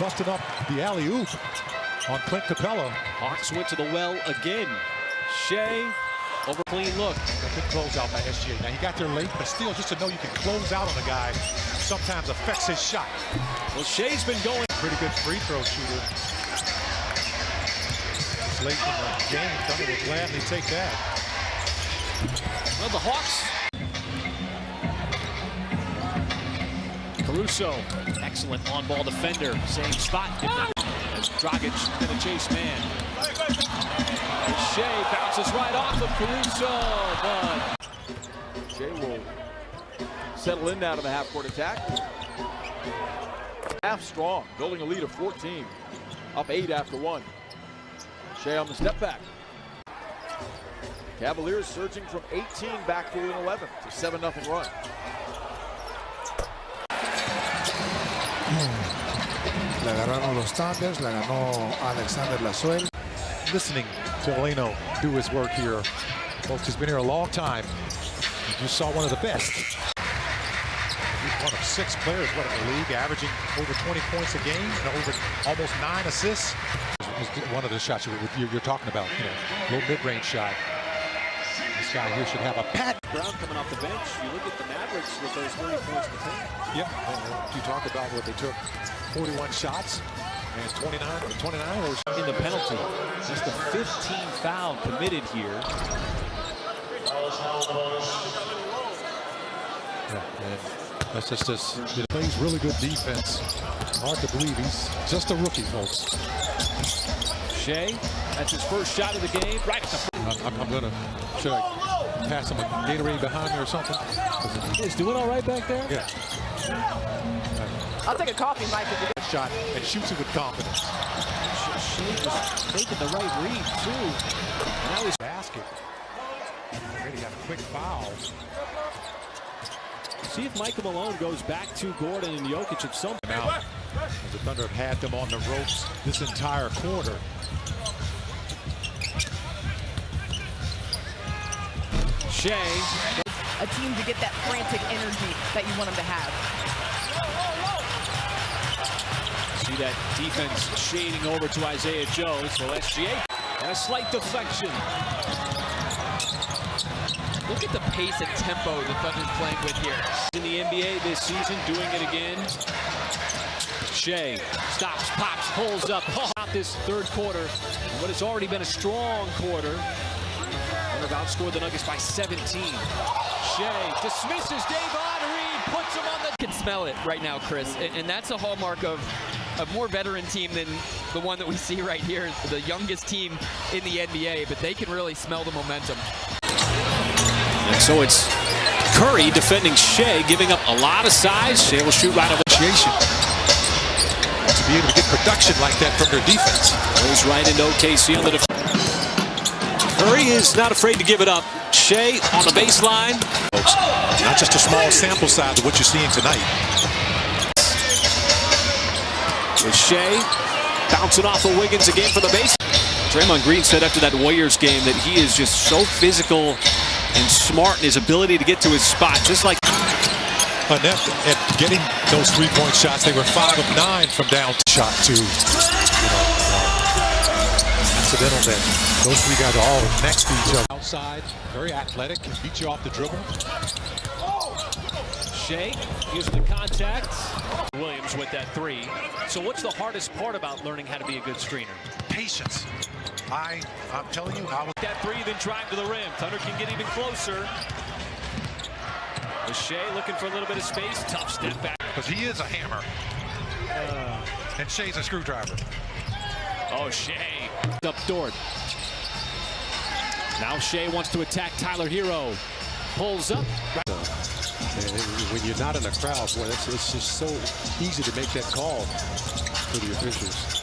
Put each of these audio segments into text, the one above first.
busting up the alley-oop on Clint Capella. Hawks went to the well again. Shai, over clean look. A good closeout by SGA. Now, he got there late, but still, just to know you can close out on a guy sometimes affects his shot. Well, Shai's been going. Pretty good free throw shooter. It's late in the game. Thunder will gladly take that. Well, the Hawks. Caruso, excellent on-ball defender. Same spot. As Dragic going to chase man. Shai bounces right off of Caruso, but Shai will settle in now to the half-court attack. Half strong, building a lead of 14. Up 8 after 1. Shai on the step back. Cavaliers surging from 18 back to within 11 to 7-0 run. La agarraron los Thunders, la ganó Alexander la suel. Listening to Eleno do his work here. Folks, he's been here a long time. You just saw one of the best. He's one of 6 players in the league, averaging over 20 points a game and over almost 9 assists. One of the shots you're talking about, low mid-range shot. This guy here should have a pat. Brown coming off the bench. You look at the Mavericks with those 30 points to take. Yep. You talk about what they took 41 shots and 29 in the penalty. Just the 15 foul committed here. That's just he plays really good defense. Hard to believe he's just a rookie, folks. Shai, that's his first shot of the game. Right at the front. I'm gonna should I pass him a Gatorade behind me or something? He's doing all right back there. Yeah. I'll take a coffee, Mike. Shot and shoots it with confidence. Shai was taking the right read too. And now he's basket. Already got a quick foul. See if Michael Malone goes back to Gordon and Jokic at some point. Now, the Thunder have had them on the ropes this entire quarter. Shai. A team to get that frantic energy that you want them to have. See that defense shading over to Isaiah Joe. So SGA, a slight deflection. Look at the pace and tempo the Thunder's playing with here. In the NBA this season, doing it again. Shai stops, pops, pulls up. Out this third quarter, what has already been a strong quarter. Thunder outscored the Nuggets by 17. Shai dismisses Davon Reed, puts him on the... You can smell it right now, Chris, and that's a hallmark of a more veteran team than the one that we see right here, the youngest team in the NBA, but they can really smell the momentum. And so it's Curry defending Shai, giving up a lot of size. Shai will shoot right over. To be able to get production like that from their defense. Goes right into OKC on the defense. Curry is not afraid to give it up. Shai on the baseline. Not just a small sample size of what you're seeing tonight. With Shai bouncing off of Wiggins again for the base. Draymond Green said after that Warriors game that he is just so physical and smart in his ability to get to his spot, just like Inept at getting those three-point shots. They were 5 of 9 from down. Shot to, incidental that those 3 guys are all next to each other. Outside, very athletic, can beat you off the dribble. Shai using the contact. Williams with that 3. So what's the hardest part about learning how to be a good screener? Patience. I'm telling you, I was that 3, then drive to the rim. Thunder can get even closer. With Shai looking for a little bit of space. Tough step back. because he is a hammer. And Shai's a screwdriver. Oh, Shai up Dort. Now Shai wants to attack Tyler Hero. Pulls up. When you're not in a crowd, boy, it's just so easy to make that call for the officials.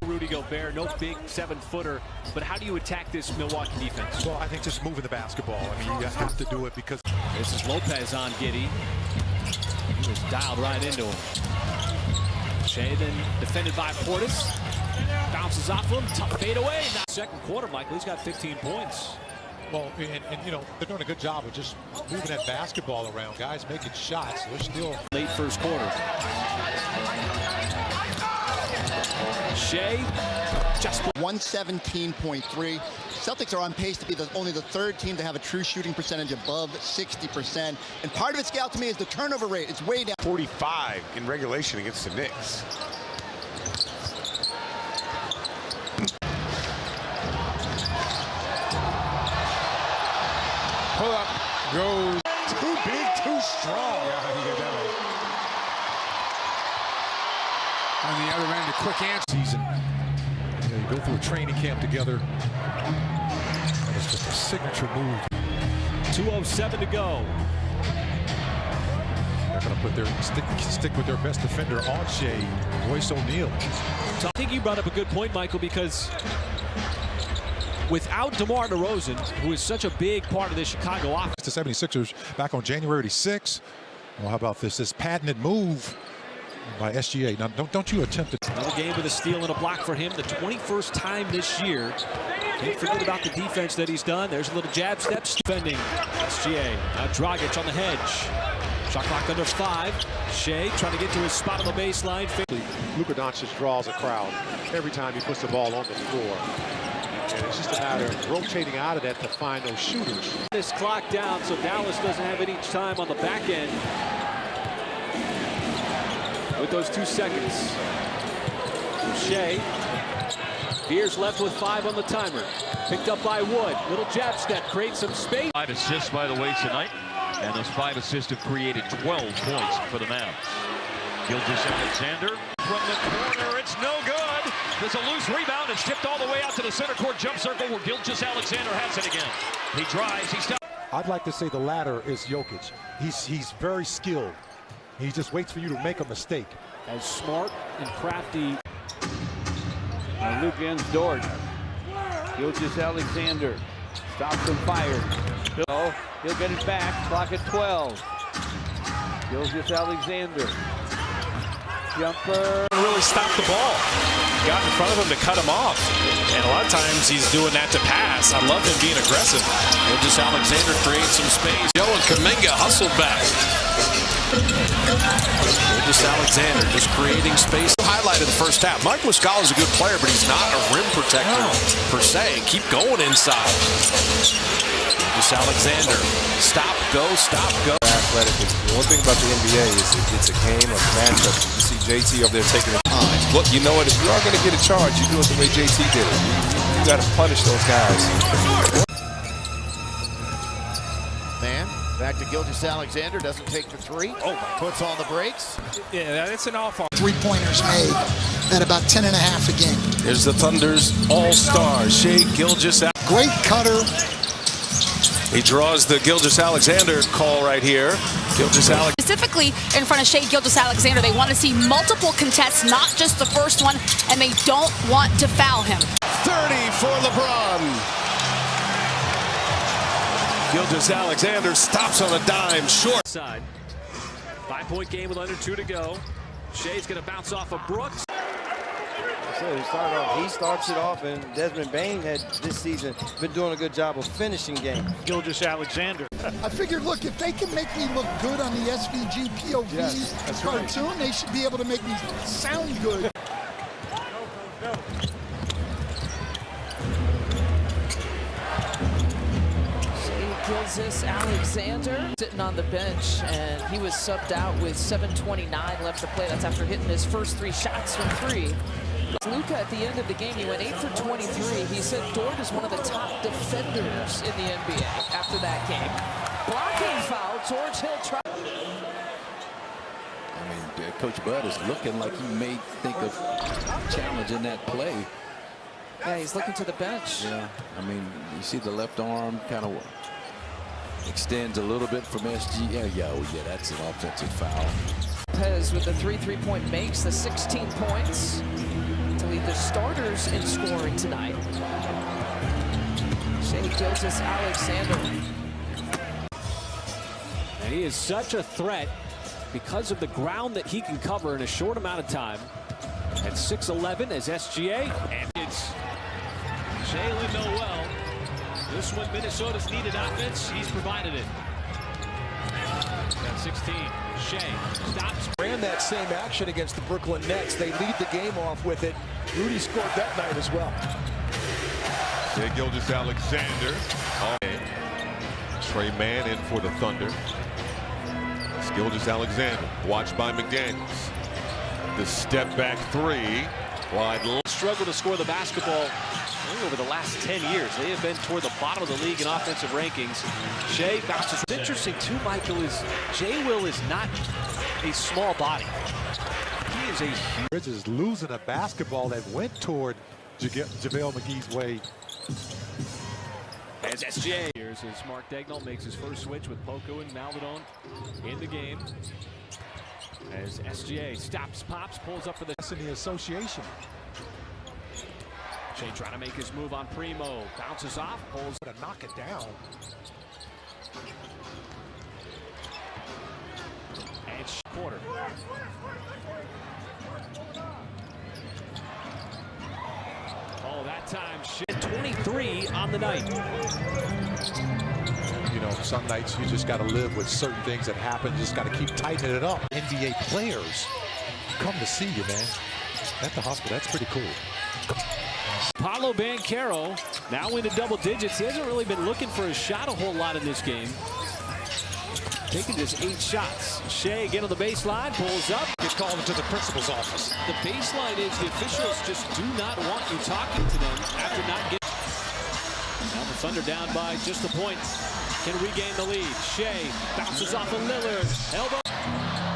Rudy Gobert, no big 7-footer, but how do you attack this Milwaukee defense? Well, I think just moving the basketball. I mean, you have to do it because... This is Lopez on Giddey. He was dialed right into him. Shai then defended by Portis. Bounces off him, tough fade away. Now, second quarter, Michael, he's got 15 points. Well, and you know, they're doing a good job of just moving that basketball around. Guys making shots. They're still... Late first quarter. Shai, just 117.3. Celtics are on pace to be only the third team to have a true shooting percentage above 60%. And part of it, Scout, to me, is the turnover rate. It's way down. 45 in regulation against the Knicks. Pull up, goes. Too big, too strong. On the other end, a quick answer. Season. You go through a training camp together. And it's just a signature move. 2:07 to go. They're going to put their stick with their best defender on Shai, Royce O'Neal. So I think you brought up a good point, Michael, because without DeMar DeRozan, who is such a big part of the Chicago offense. The 76ers back on January 6. Well, how about this patented move by SGA. Now, don't you attempt it. Another game with a steal and a block for him, the 21st time this year. Can't forget about the defense that he's done. There's a little jab step defending SGA. Now Dragic on the hedge. Shot clock under 5. Shai trying to get to his spot on the baseline. Luka Doncic draws a crowd every time he puts the ball on the floor. And it's just a matter of rotating out of that to find those shooters. This clock down, so Dallas doesn't have any time on the back end. With those 2 seconds. Shai. Beers left with 5 on the timer. Picked up by Wood. Little jab step, creates some space. 5 assists, by the way, tonight. And those 5 assists have created 12 points for the Mavs. Gilgeous-Alexander from the corner. It's no good. There's a loose rebound. It's tipped all the way out to the center court jump circle where Gilgeous-Alexander has it again. He drives. He's down. I'd like to say the latter is Jokic. He's very skilled. He just waits for you to make a mistake. As smart and crafty. Luke ends Dort. Gilgeous-Alexander stops and fires. He'll get it back. Clock at 12. Gilgeous-Alexander. Jumper. Really stopped the ball. Got in front of him to cut him off. And a lot of times he's doing that to pass. I love him being aggressive. Gilgeous-Alexander creates some space. Joe and Kuminga hustled back. Gilgeous-Alexander just creating space. Highlight of the first half. Mike Muscala's a good player, but he's not a rim protector per se. Keep going inside. Gilgeous-Alexander. Stop, go, stop, go. Athletic. The one thing about the NBA is it's a game of matchups. You see JT up there taking it. Look, you know what? If you are going to get a charge, you do it the way JT did it. You got to punish those guys. Man, back to Gilgeous-Alexander. Doesn't take the 3. Oh, puts on the brakes. Yeah, that's an off. 3-pointers made at about 10.5 a game. Here's the Thunder's all-star, Shai Gilgeous-Alexander. Great cutter. He draws the Gilgeous-Alexander call right here. Gilgeous-Alexander. Specifically in front of Shai Gilgeous-Alexander, they want to see multiple contests, not just the first one, and they don't want to foul him. 30 for LeBron. Gilgeous-Alexander stops on a dime, short. Side. 5-point game with under 2 to go. Shai's going to bounce off of Brooks. He starts it off, and Desmond Bane had this season been doing a good job of finishing games. Gilgeous-Alexander. I figured, look, if they can make me look good on the SVG POV cartoon, they should be able to make me sound good. Gilgeous-Alexander sitting on the bench, and he was subbed out with 7:29 left to play. That's after hitting his first 3 shots from 3. Luka at the end of the game, he went 8 for 23. He said Dort is one of the top defenders in the NBA after that game. Blocking foul, George Hill tried. I mean, Coach Bud is looking like he may think of challenging that play. Yeah, he's looking to the bench. Yeah, I mean, you see the left arm kind of extends a little bit from SG. Yeah, that's an offensive foul. Lopez with the 3-3-point makes, the 16 points to lead the starters in scoring tonight. Shai Gilgeous-Alexander. And he is such a threat because of the ground that he can cover in a short amount of time. At 6'11" as SGA, and it's Jalen Noel. This one, Minnesota's needed offense. He's provided it. At 16, Shai stops. Ran that same action against the Brooklyn Nets. They lead the game off with it. Rudy scored that night as well. Gilgeous-Alexander. Trey Mann in for the Thunder. It's Gilgeous-Alexander, watched by McDaniels. The step back three. Wide. Struggle to score the basketball over the last 10 years. They have been toward the bottom of the league in offensive rankings. Shai bounces. What's interesting too, Michael, is J. Will is not a small body. He is a huge. Bridges losing a basketball that went toward JaVale McGee's way. As SGA here's as Mark Daigneault makes his first switch with Poku and Maldonado in the game. As SGA stops, pops, pulls up for the association. Shai trying to make his move on Primo. Bounces off, pulls to knock it down. And quarter. Oh, that time, 23 on the night. You know, some nights you just got to live with certain things that happen. You just got to keep tightening it up. NBA players come to see you, man. At the hospital, that's pretty cool. Paolo Banchero now into double digits. He hasn't really been looking for a shot a whole lot in this game. Taking just 8 shots. Shai again on the baseline, pulls up. Get called into the principal's office. The baseline is the officials just do not want you talking to them after not getting. Now the Thunder down by just a point. Can regain the lead. Shai bounces off of Lillard. Elbow.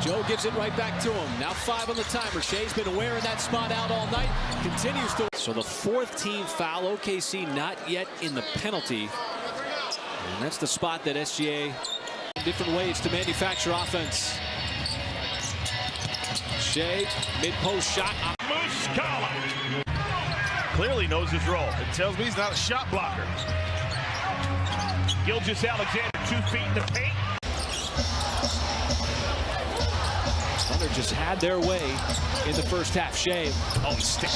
Joe gives it right back to him. Now 5 on the timer. Shai's been wearing that spot out all night. Continues to. So the 4th team foul. OKC not yet in the penalty. And that's the spot that SGA different ways to manufacture offense. Shai, mid-post shot. Muscala clearly knows his role. It tells me he's not a shot blocker. Gilgeous-Alexander, 2 feet in the paint. Thunder just had their way in the first half. Shai. Oh, he sticks.